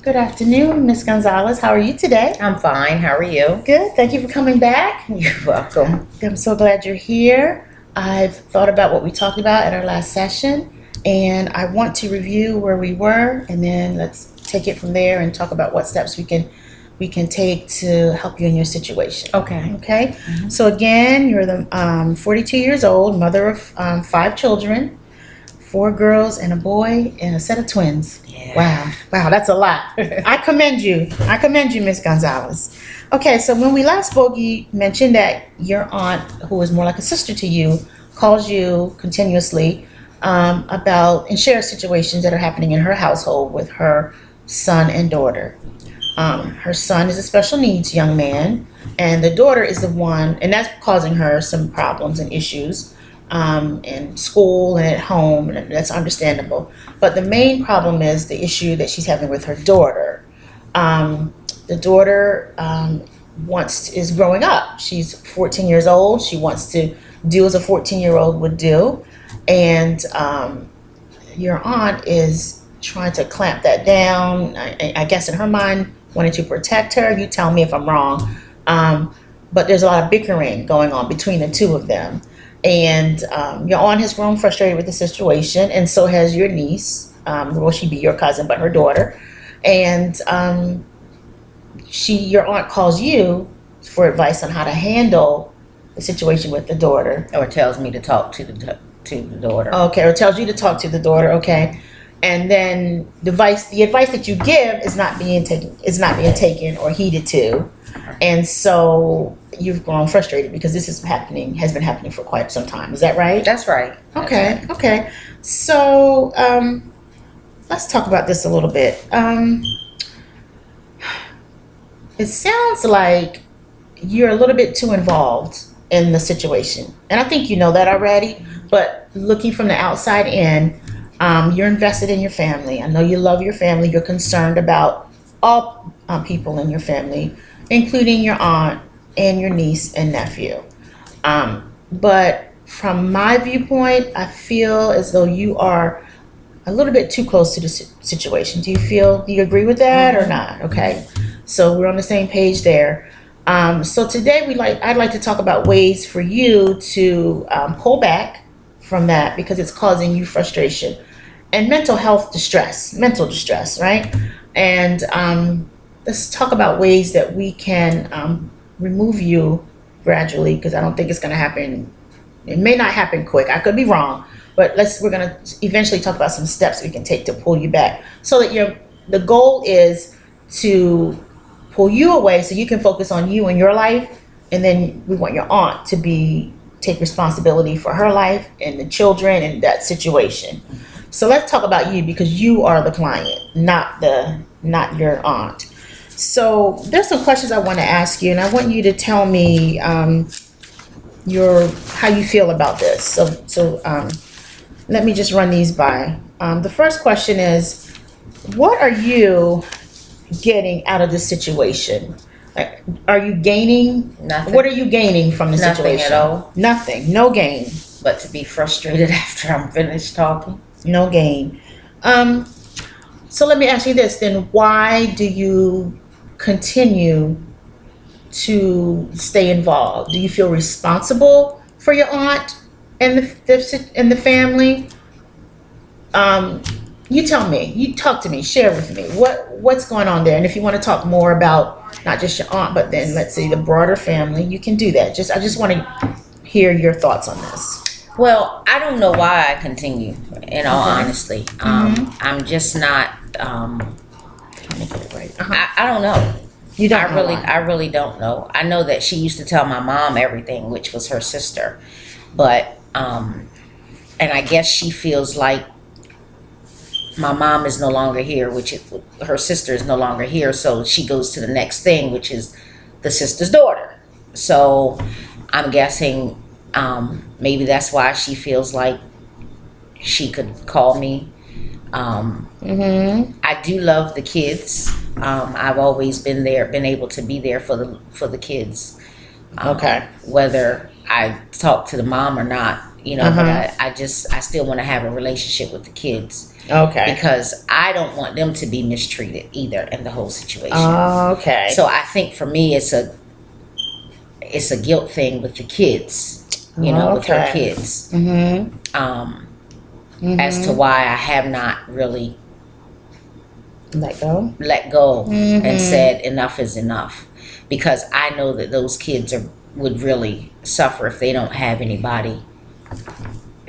Good afternoon, Miss Gonzalez. How are you today? I'm fine. How are you? Good. Thank you for coming back. You're welcome. I'm so glad you're here. I've thought about what we talked about at our last session, and I want to review where we were, and then let's take it from there and talk about what steps we can take to help you in your situation. Okay. Okay. So again, you're the 42 years old, mother of 5 children, 4 girls and a boy, and a set of twins. Yeah. Wow, that's a lot. I commend you. Miss Gonzalez. Okay, so when we last spoke, you mentioned that your aunt, who is more like a sister to you, calls you continuously about and shares situations that are happening in her household with her son and daughter. Her son is a special needs young man, and the daughter is the one, and that's causing her some problems and issues in school and at home, and that's understandable. But the main problem is the issue that she's having with her daughter. The daughter is growing up. She's 14 years old. She wants to do as a 14-year-old would do, and your aunt is trying to clamp that down. I guess in her mind, wanting to protect her. You tell me if I'm wrong. But there's a lot of bickering going on between the two of them. And your aunt has grown frustrated with the situation, and so has your niece. Well, she'd be your cousin, but her daughter. And your aunt calls you for advice on how to handle the situation with the daughter. Or tells me to talk to the daughter. Okay, or tells you to talk to the daughter. Okay, and then the advice that you give is not being taken or heeded to, and so you've grown frustrated because this has been happening for quite some time. Is that right? That's right. Okay. Okay. So let's talk about this a little bit. It sounds like you're a little bit too involved in the situation, and I think you know that already. But looking from the outside in, you're invested in your family. I know you love your family. You're concerned about all people in your family, including your aunt and your niece and nephew. But from my viewpoint, I feel as though you are a little bit too close to the situation. Do you agree with that or not? Okay. So we're on the same page there. So today I'd like to talk about ways for you to pull back from that because it's causing you frustration and mental distress, right? And let's talk about ways that we can remove you gradually, because I don't think it's going to happen. It may not happen quick. I could be wrong, but we're going to eventually talk about some steps we can take to pull you back, so that the goal is to pull you away so you can focus on you and your life, and then we want your aunt to take responsibility for her life and the children and that situation. So let's talk about you, because you are the client, not your aunt. So there's some questions I want to ask you, and I want you to tell me how you feel about this. So let me just run these by. The first question is, what are you getting out of this situation? Like, are you gaining? Nothing. What are you gaining from the Nothing situation? at all. Nothing. No gain. But to be frustrated after I'm finished talking. No gain. So let me ask you this then. Why do you continue to stay involved? Do you feel responsible for your aunt and the family? You tell me. You talk to me. Share with me. What's going on there? And if you want to talk more about not just your aunt, but then let's say the broader family, you can do that. I just want to hear your thoughts on this. Well, I don't know why I continue, in all honesty. I'm just not, Trying to get it right. I don't know. You don't know why. I really don't know. I know that she used to tell my mom everything, which was her sister. But, and I guess she feels like my mom is no longer here, her sister is no longer here. So she goes to the next thing, which is the sister's daughter. So I'm guessing maybe that's why she feels like she could call me. I do love the kids. I've always been able to be there for the kids. Okay. Whether I talk to the mom or not, but I still want to have a relationship with the kids. Okay. because I don't want them to be mistreated either in the whole situation. Okay. So I think for me, it's a guilt thing with the kids, with her Okay. kids, Mm-hmm. as to why I have not really Let go. let go Mhm. and said enough is enough, because I know that those kids would really suffer if they don't have anybody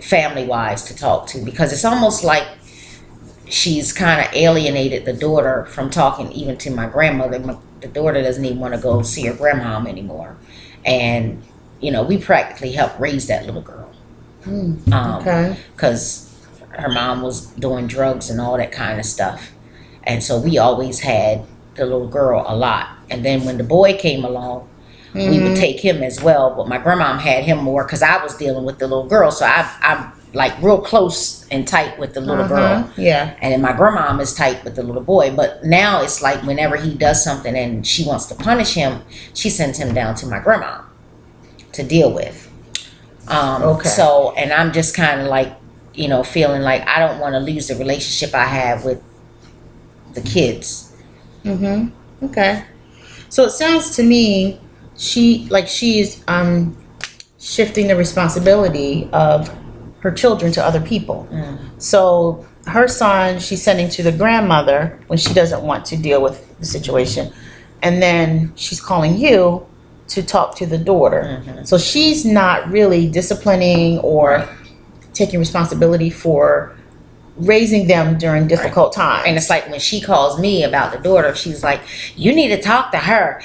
family wise to talk to, because it's almost like she's kind of alienated the daughter from talking even to my grandmother. The daughter doesn't even want to go see her grandmom anymore, and we practically helped raise that little girl. Okay. Because her mom was doing drugs and all that kind of stuff. And so we always had the little girl a lot. And then when the boy came along, we would take him as well. But my grandmom had him more because I was dealing with the little girl. So I'm like real close and tight with the little girl. Yeah. And then my grandmom is tight with the little boy. But now it's like whenever he does something and she wants to punish him, she sends him down to my grandma to deal with. Okay. So, and I'm just kind of like, feeling like I don't want to lose the relationship I have with the kids. Okay. So it sounds to me she's shifting the responsibility of her children to other people. So her son she's sending to the grandmother when she doesn't want to deal with the situation, and then she's calling you to talk to the daughter. So she's not really disciplining or taking responsibility for raising them during difficult times. And it's like when she calls me about the daughter, she's like, you need to talk to her.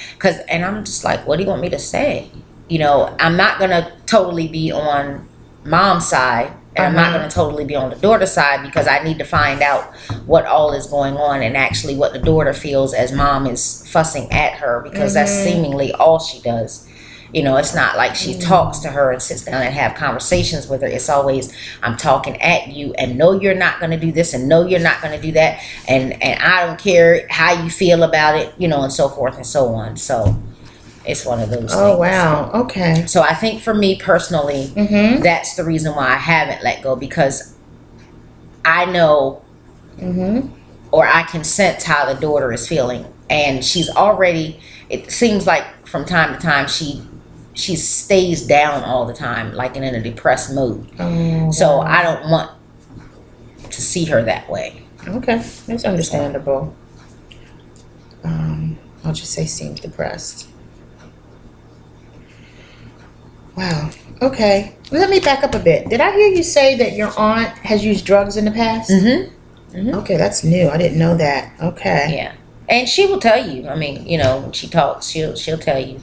And I'm just like, what do you want me to say? I'm not going to totally be on mom's side. And I'm not going to totally be on the daughter's side, because I need to find out what all is going on and actually what the daughter feels as mom is fussing at her, because that's seemingly all she does. It's not like she talks to her and sits down and have conversations with her. It's always, I'm talking at you, and no, you're not going to do this, and no, you're not going to do that, and I don't care how you feel about it, and so forth and so on. So it's one of those things. Oh, wow. Okay. So I think for me personally, that's the reason why I haven't let go, because I know or I can sense how the daughter is feeling, and she's already, it seems like from time to time she stays down all the time, like in a depressed mood. So I don't want to see her that way. Okay, that's understandable. I'll just say seems depressed. Wow. Okay. Let me back up a bit. Did I hear you say that your aunt has used drugs in the past? Okay, that's new. I didn't know that. Okay. Yeah. And she will tell you. I mean, when she talks, she'll tell you.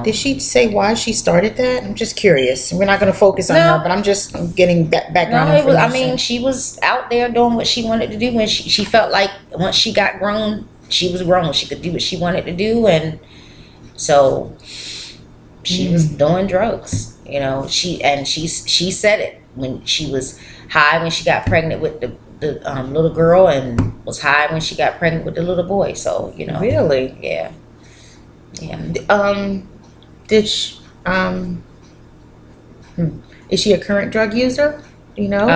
Did she say why she started that? I'm just curious. We're not going to focus on her, but I'm just getting background information. I mean, she was out there doing what she wanted to do, and she felt like once she got grown, she was grown. She could do what she wanted to do, and so she was doing drugs. She said it when she was high when she got pregnant with the little girl, and was high when she got pregnant with the little boy. So Really? yeah. Did she, is she a current drug user? Do you know?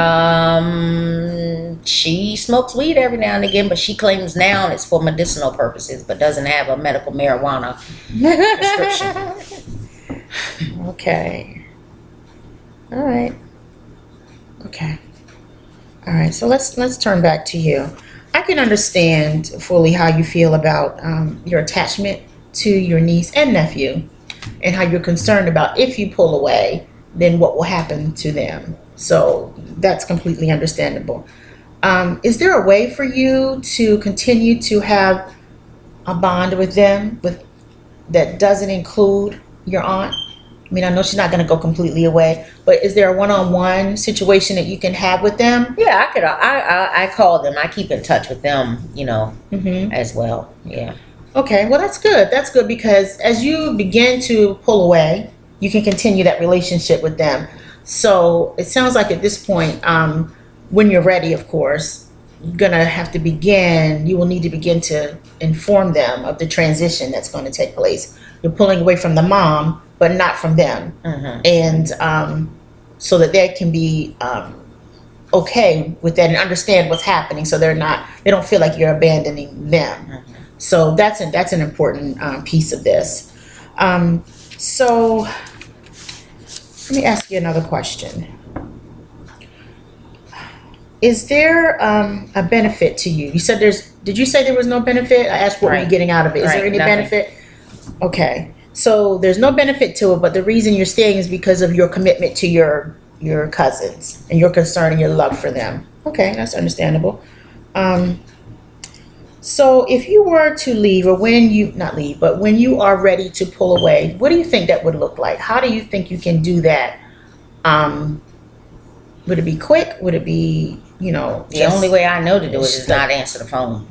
She smokes weed every now and again, but she claims now it's for medicinal purposes, but doesn't have a medical marijuana prescription. Okay. All right. Okay. All right. So let's turn back to you. I can understand fully how you feel about your attachment to your niece and nephew, and how you're concerned about if you pull away, then what will happen to them. So that's completely understandable. Is there a way for you to continue to have a bond with them that doesn't include your aunt? I mean, I know she's not going to go completely away, but is there a one-on-one situation that you can have with them? Yeah, I could. I call them. I keep in touch with them, as well. Yeah. Okay, well, that's good. That's good, because as you begin to pull away, you can continue that relationship with them. So it sounds like at this point, when you're ready, of course, you're going to have to you will need to begin to inform them of the transition that's going to take place. You're pulling away from the mom, but not from them. And so that they can be okay with that and understand what's happening, so they don't feel like you're abandoning them. So that's an important piece of this. So let me ask you another question. Is there a benefit to you? You said did you say there was no benefit? I asked what were you Right. getting out of it. Is there Right, any nothing. benefit? Okay. So there's no benefit to it, but the reason you're staying is because of your commitment to your cousins and your concern and your love for them. Okay, that's understandable. So if you were to leave, or when you, not leave, but when you are ready to pull away, what do you think that would look like? How do you think you can do that? Would it be quick? Would it be, The only way I know to do it is not answer the phone.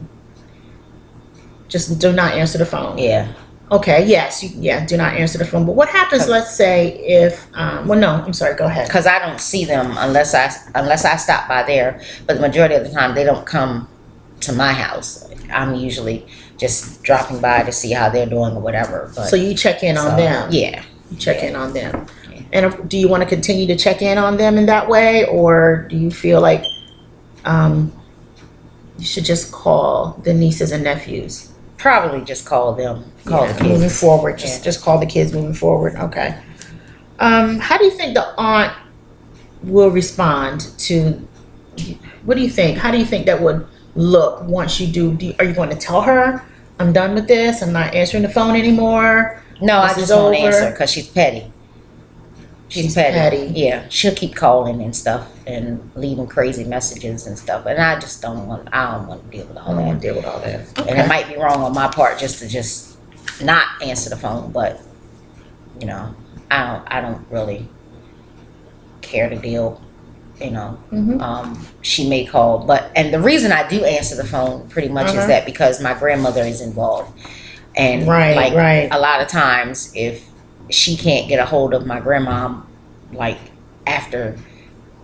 just do not answer the phone? Yeah. Okay, yes, do not answer the phone. But what happens, let's say, if, well, no, I'm sorry, go ahead. Because I don't see them unless I stop by there. But the majority of the time, they don't come to my house. I'm usually just dropping by to see how they're doing or whatever. But, So you check in on so, them? Yeah. You check in on them. Yeah. And do you want to continue to check in on them in that way, or do you feel like you should just call the nieces and nephews? Probably just call them. Call the kids. Moving forward, Yeah. just call the kids moving forward. Okay. How do you think the aunt will respond to? What do you think? How do you think that would look once you do? Are you going to tell her, "I'm done with this. I'm not answering the phone anymore"? No, I This just is won't over. answer because she's petty. She's petty. petty. Yeah, she'll keep calling and stuff and leaving crazy messages and stuff. And I just don't want. I don't want to deal with I all don't that. want to deal with all that. And it might be wrong on my part just to not answer the phone, but I don't really care to deal. She may call, and the reason I do answer the phone pretty much is that because my grandmother is involved, and Right. a lot of times if she can't get a hold of my grandma, like after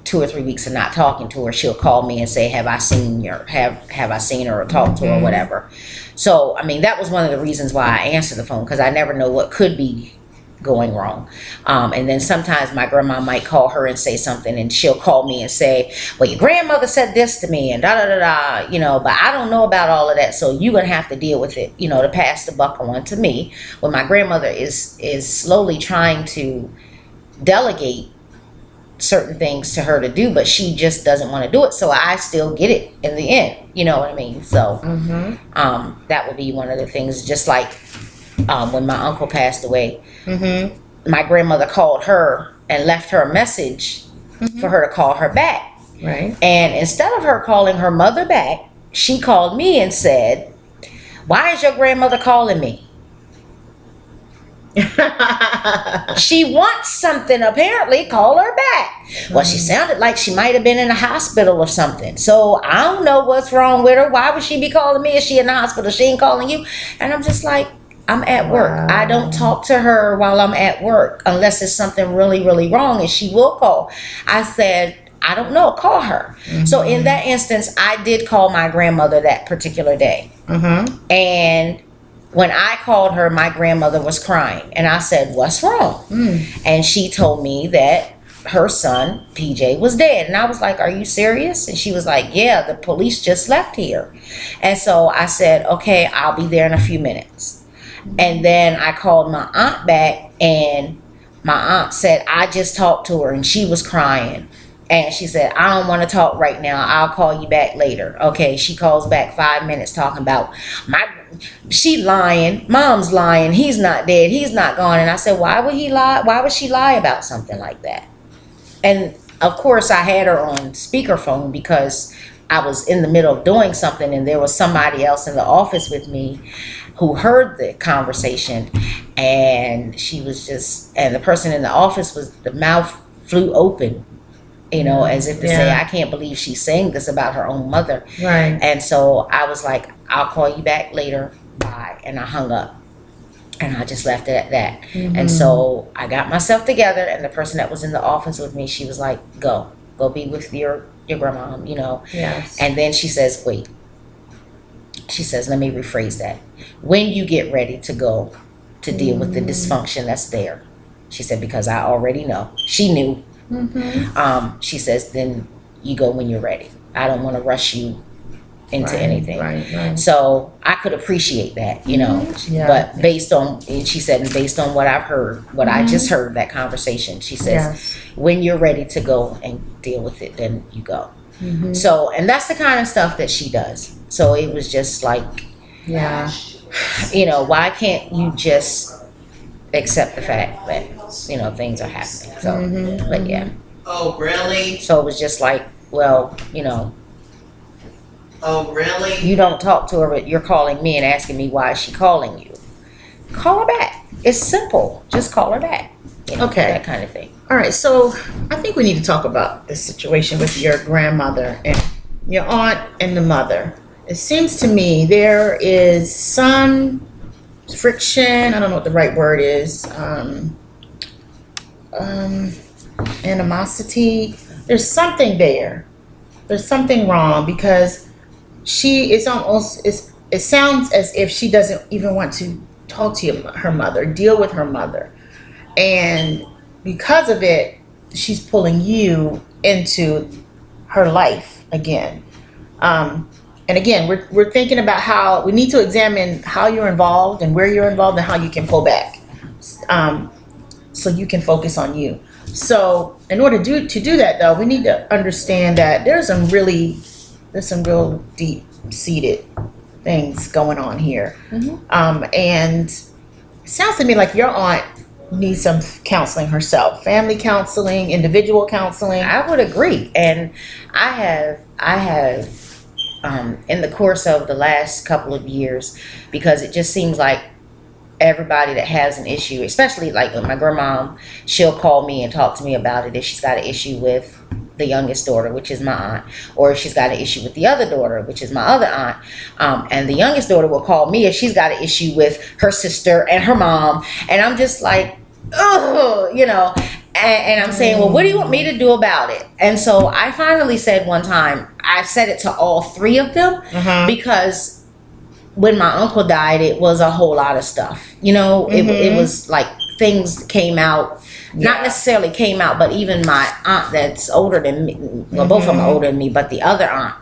2 or 3 weeks of not talking to her, she'll call me and say, have I seen her or talked to her or whatever. So I mean, that was one of the reasons why I answered the phone, because I never know what could be going wrong. And then sometimes my grandma might call her and say something, and she'll call me and say, well, your grandmother said this to me and da da da da, but I don't know about all of that, so you're gonna have to deal with it, to pass the buck on to me. When my grandmother is slowly trying to delegate certain things to her to do, but she just doesn't want to do it, so I still get it in the end. You know what I mean? So that would be one of the things. Just like when my uncle passed away, my grandmother called her and left her a message for her to call her back. Right. And instead of her calling her mother back, she called me and said, why is your grandmother calling me? She wants something, apparently. Call her back. Well, she sounded like she might have been in a hospital or something, so I don't know what's wrong with her. Why would she be calling me? Is she in the hospital? She ain't calling you. And I'm just like, I'm at work. Wow. I don't talk to her while I'm at work unless it's something really, really wrong, and she will call. I said, I don't know, call her. So in that instance, I did call my grandmother that particular day. And when I called her, my grandmother was crying. And I said, what's wrong? And she told me that her son, PJ, was dead. And I was like, are you serious? And she was like, yeah, the police just left here. And so I said, okay, I'll be there in a few minutes. And then I called my aunt back, and my aunt said, I just talked to her and she was crying. And she said, I don't want to talk right now. I'll call you back later. Okay, she calls back 5 minutes talking about she lying, mom's lying, he's not dead, he's not gone. And I said, why would he lie? Why would she lie about something like that? And of course I had her on speakerphone because I was in the middle of doing something, and there was somebody else in the office with me who heard the conversation, and she was just, and the person in the office the mouth flew open, as if to say, I can't believe she's saying this about her own mother. Right. And so I was like, I'll call you back later. Bye. And I hung up. And I just left it at that. And so I got myself together, and the person that was in the office with me, she was like, go be with your grandma, Yes. And then she says, wait. She says, let me rephrase that. When you get ready to go to deal with the dysfunction that's there, she said, because I already know. She knew. She says, then you go when you're ready. I don't want to rush you into anything. Right. So I could appreciate that, you know. Yeah. But based on, and she said, based on what I've heard, what I just heard, that conversation, she says, Yes. when you're ready to go and deal with it, then you go. Mm-hmm. So, and that's the kind of stuff that she does. So it was just like, Yeah. you know, why can't you just accept the fact that, you know, things are happening? So, Mhm. but yeah. Oh, really? So it was just like, well, you know, Oh, really? you don't talk to her, but you're calling me and asking me why is she calling you. Call her back. It's simple. Just call her back. You know, Okay. that kind of thing. All right, so I think we need to talk about the situation with your grandmother and your aunt and the mother. It seems to me there is some friction. I don't know what the right word is. Animosity. There's something there. There's something wrong because she is almost. It sounds as if she doesn't even want to talk to her mother, deal with her mother, and because of it, she's pulling you into her life again. And again, we're thinking about how we need to examine how you're involved and where you're involved and how you can pull back, so you can focus on you. So in order to do that, though, we need to understand that there's some real deep seated things going on here. And it sounds to me like your aunt needs some counseling herself, family counseling, individual counseling. I would agree. And I have in the course of the last couple of years, because it just seems like everybody that has an issue, especially like with my grandma, she'll call me and talk to me about it if she's got an issue with the youngest daughter, which is my aunt, or if she's got an issue with the other daughter, which is my other aunt. And the youngest daughter will call me if she's got an issue with her sister and her mom. And I'm just like, oh, you know, and I'm saying, well, what do you want me to do about it? And so I finally said one time, I said it to all three of them, because when my uncle died, it was a whole lot of stuff. You know, it was like things came out, not necessarily came out, but even my aunt that's older than me, well, both of them are older than me, but the other aunt,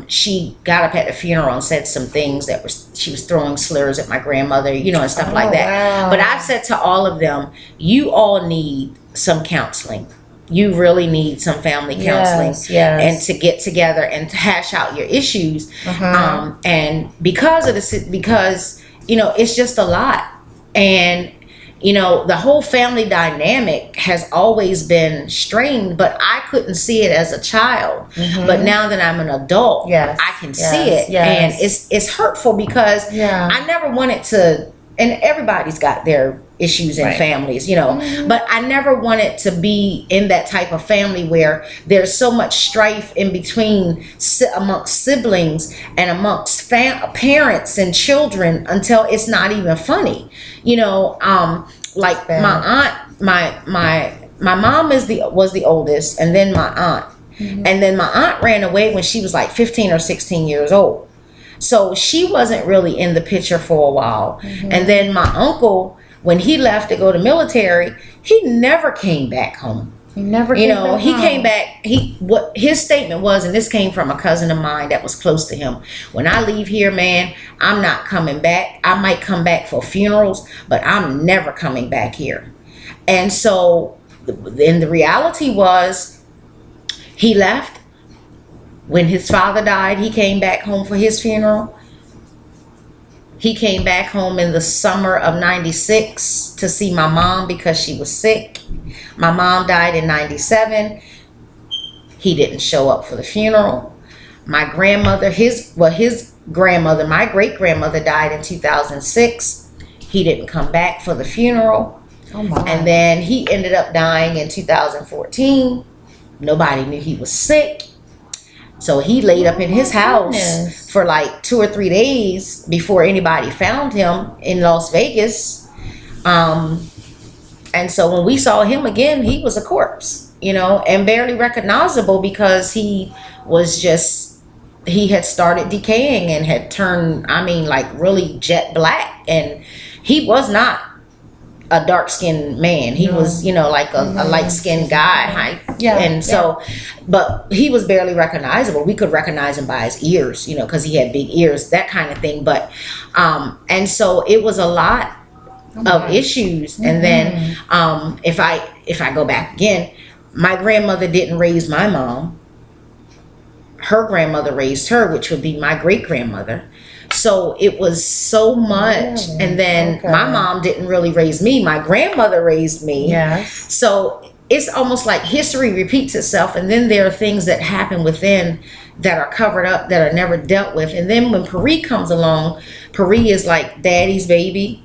she got up at the funeral and said some things she was throwing slurs at my grandmother, you know, and stuff like that. Wow. But I said to all of them, you all need some counseling. You really need some family counseling, and to get together and to hash out your issues. And because you know, it's just a lot. And you know, the whole family dynamic has always been strained, but I couldn't see it as a child. But now that I'm an adult, I can see it. And it's hurtful because I never wanted to, and everybody's got their issues in families, you know, but I never wanted to be in that type of family where there's so much strife in between amongst siblings and amongst parents and children until it's not even funny, you know. Like my aunt, my mom was the oldest, and then my aunt, and then my aunt ran away when she was like 15 or 16 years old, so she wasn't really in the picture for a while. And then my uncle, when he left to go to military, he never came back home. He never came back. He came back. What his statement was, and this came from a cousin of mine that was close to him. When I leave here, man, I'm not coming back. I might come back for funerals, but I'm never coming back here. And so, and the reality was, he left. When his father died, he came back home for his funeral. He came back home in the summer of '96 to see my mom because she was sick. My mom died in '97. He didn't show up for the funeral. My grandmother, my great grandmother died in 2006. He didn't come back for the funeral. Oh my. And then he ended up dying in 2014. Nobody knew he was sick. So he laid up in his house for like 2 or 3 days before anybody found him in Las Vegas. And so when we saw him again, he was a corpse, you know, and barely recognizable because he had started decaying and had turned, I mean, like really jet black. And he was not a dark skinned man. He was, you know, like a light skinned guy. Yeah, And so, but he was barely recognizable. We could recognize him by his ears, you know, because he had big ears, that kind of thing. But, and so it was a lot of issues. And then, if I go back again, my grandmother didn't raise my mom. Her grandmother raised her, which would be my great grandmother. So it was so much. Really? And then Okay. my mom didn't really raise me. My grandmother raised me. Yes. So it's almost like history repeats itself. And then there are things that happen within that are covered up, that are never dealt with. And then when Pari comes along, Pari is like daddy's baby.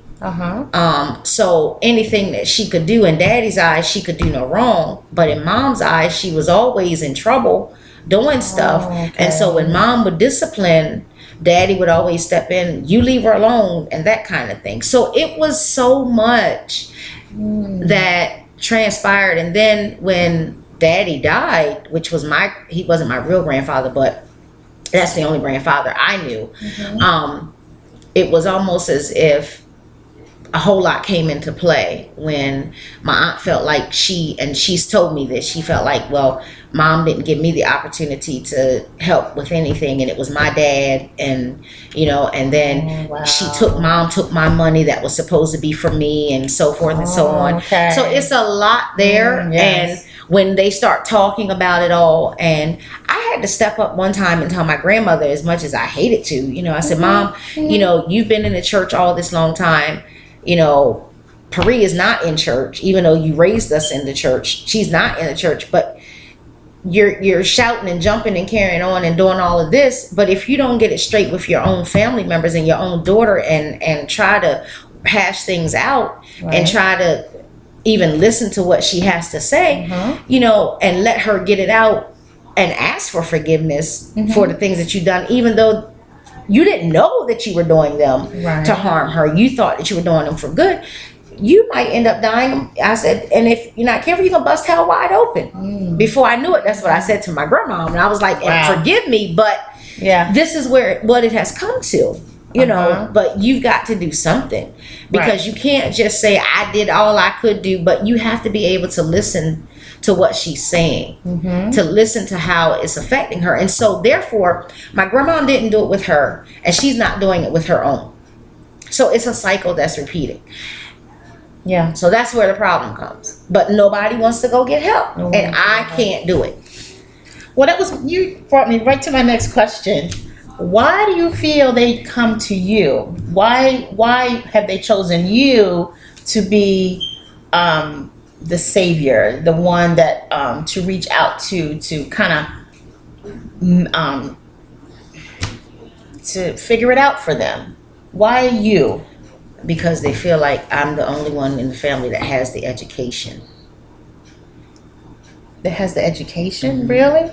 So anything that she could do in daddy's eyes, she could do no wrong. But in mom's eyes, she was always in trouble doing stuff. And so when mom would discipline, daddy would always step in, you leave her alone, and that kind of thing. So it was so much that transpired. And then when daddy died, which was he wasn't my real grandfather, but that's the only grandfather I knew. It was almost as if a whole lot came into play when my aunt felt like she's told me this, she felt like, well, mom didn't give me the opportunity to help with anything, and it was my dad, and you know, and then mom took my money that was supposed to be for me, and so forth and so on. So it's a lot there. And when they start talking about it all, and I had to step up one time and tell my grandmother, as much as I hated to, you know, I said, Mom, you know, you've been in the church all this long time. You know, Pari is not in church, even though you raised us in the church. She's not in the church, but you're shouting and jumping and carrying on and doing all of this. But if you don't get it straight with your own family members and your own daughter, and try to hash things out, and try to even listen to what she has to say, you know, and let her get it out and ask for forgiveness for the things that you've done, even though you didn't know that you were doing them to harm her. You thought that you were doing them for good. You might end up dying. I said, and if you're not careful, you're going to bust hell wide open. Before I knew it, that's what I said to my grandma. And I was like, and forgive me, but this is what it has come to, you know, but you've got to do something, because you can't just say, I did all I could do, but you have to be able to listen to what she's saying, to listen to how it's affecting her. And so therefore, my grandma didn't do it with her, and she's not doing it with her own. So it's a cycle that's repeating. So that's where the problem comes. But nobody wants to go get help, and I can't do it. Well, you brought me right to my next question. Why do you feel they come to you? Why have they chosen you to be the savior, the one that to reach out to kind of to figure it out for them? Why you? Because they feel like I'm the only one in the family that has the education. That has the education, really?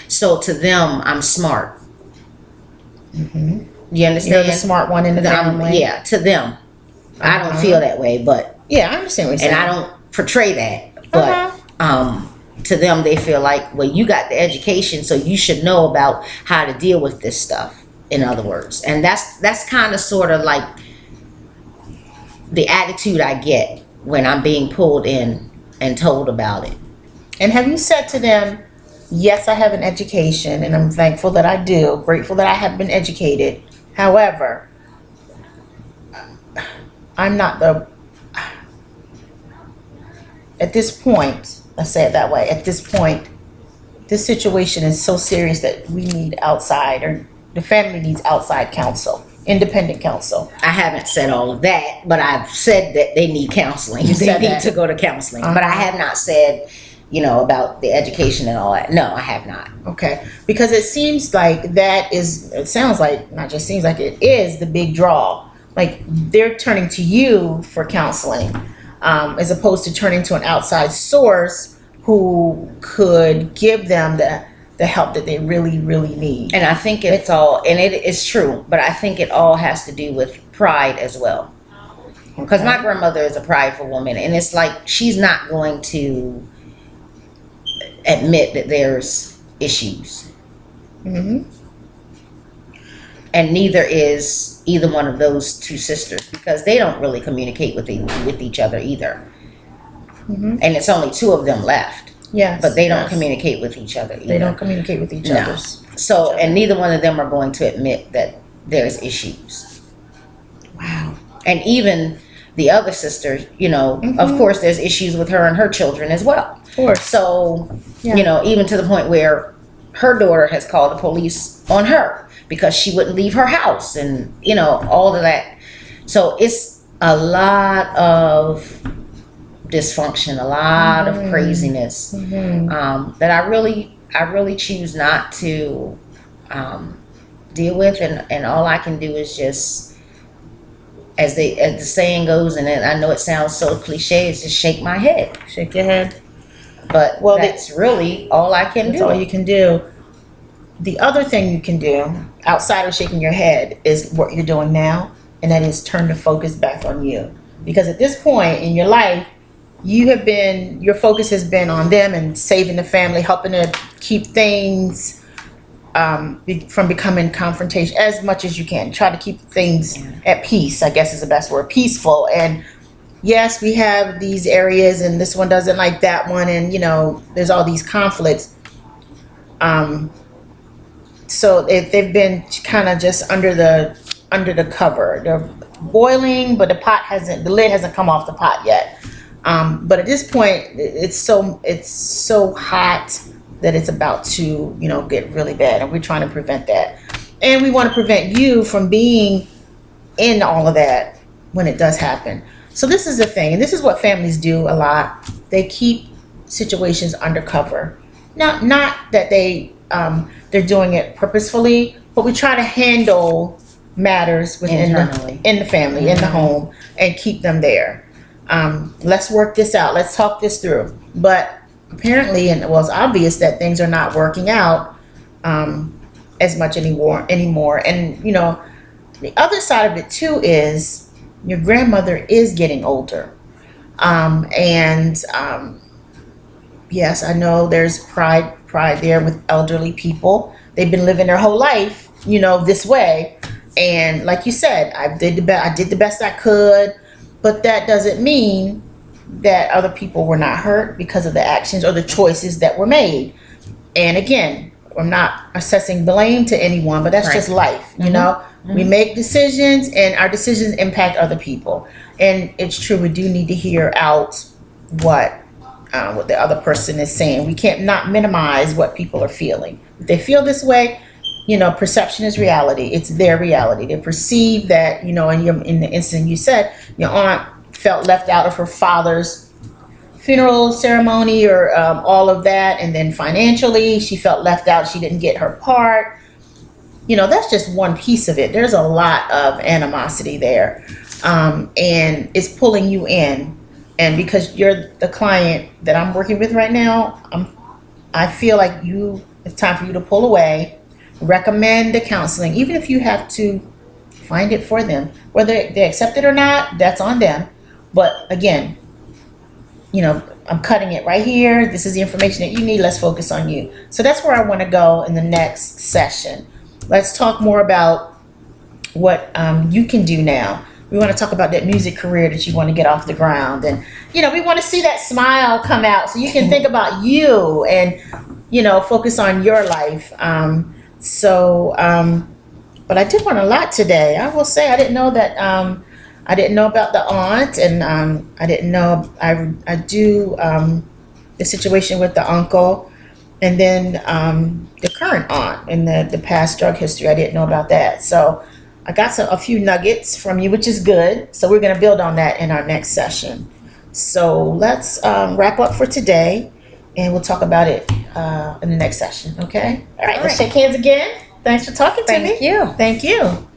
So to them, I'm smart. You understand? You're the smart one in the family. Yeah, to them. I don't feel that way, but yeah, I understand what you're saying. and I don't portray that, but to them, they feel like, well, you got the education, so you should know about how to deal with this stuff. In other words, and that's kind of sort of like the attitude I get when I'm being pulled in and told about it. And have you said to them, yes, I have an education, and I'm thankful that I do, grateful that I have been educated. However, I'm not at this point, let's say it that way, at this point, this situation is so serious that we need outside, or the family needs outside counsel, independent counsel. I haven't said all of that, but I've said that they need counseling. They need to go to counseling. But I have not said, you know, about the education and all that. No, I have not. Okay. Because it seems like it sounds like, not just seems like, it is the big draw. Like they're turning to you for counseling, as opposed to turning to an outside source who could give them the help that they really, really need. And I think it's all, and it is true, but I think it all has to do with pride as well. Because my grandmother is a prideful woman, and it's like she's not going to admit that there's issues. and neither is either one of those two sisters, because they don't really communicate with each other either. Mhm. And it's only two of them left, Yes. but they don't yes. communicate with each other either. They don't communicate with each No. other. So, and neither one of them are going to admit that there's issues. Wow. And even the other sister, you know, Mhm. of course, there's issues with her and her children as well. Of course. So, Yeah. you know, even to the point where her daughter has called the police on her because she wouldn't leave her house and, you know, all of that. So it's a lot of dysfunction, a lot of craziness that I really choose not to deal with. And all I can do is just, as the saying goes, and I know it sounds so cliche, is just shake my head. Shake your head. But Well, that's really all I can That's do. all you can do. The other thing you can do outside of shaking your head is what you're doing now, and that is turn the focus back on you. Because at this point in your life, your focus has been on them and saving the family, helping to keep things from becoming confrontation as much as you can. Try to keep things at peace, I guess is the best word, peaceful. And yes, we have these areas and this one doesn't like that one, and you know, there's all these conflicts. So they've been kind of just under the cover. They're boiling, but the lid hasn't come off the pot yet. But at this point, it's so hot that it's about to, you know, get really bad, and we're trying to prevent that. And we want to prevent you from being in all of that when it does happen. So this is the thing, and this is what families do a lot. They keep situations undercover. Not that they're doing it purposefully, but we try to handle matters within the family, in the home, and keep them there. Let's work this out. Let's talk this through. But apparently, it's obvious that things are not working out as much anymore. And you know, the other side of it too is your grandmother is getting older, yes, I know there's pride there with elderly people. They've been living their whole life, you know, this way. And like you said, I did the best I could, but that doesn't mean that other people were not hurt because of the actions or the choices that were made. And again, I'm not assessing blame to anyone, but that's just life, you know? We make decisions, and our decisions impact other people. And it's true, we do need to hear out what the other person is saying. We can't not minimize what people are feeling. If they feel this way, you know, perception is reality. It's their reality. They perceive that, you know, in the incident you said, your aunt felt left out of her father's funeral ceremony or all of that, and then financially she felt left out. She didn't get her part. You know, that's just one piece of it. There's a lot of animosity there, and it's pulling you in. And because you're the client that I'm working with right now, I feel like it's time for you to pull away, recommend the counseling, even if you have to find it for them. Whether they accept it or not, that's on them. But again, you know, I'm cutting it right here. This is the information that you need. Let's focus on you. So that's where I want to go in the next session. Let's talk more about what you can do now. We want to talk about that music career that you want to get off the ground. And, you know, we want to see that smile come out so you can think about you and, you know, focus on your life. But I did learn a lot today. I will say I didn't know that. I didn't know about the aunt, and I didn't know. I do the situation with the uncle, and then the current aunt and the past drug history. I didn't know about that. So I got a few nuggets from you, which is good. So we're going to build on that in our next session. So let's wrap up for today, and we'll talk about it in the next session. Okay. All right. Let's shake hands again. Thanks for talking to me. Thank you. Thank you.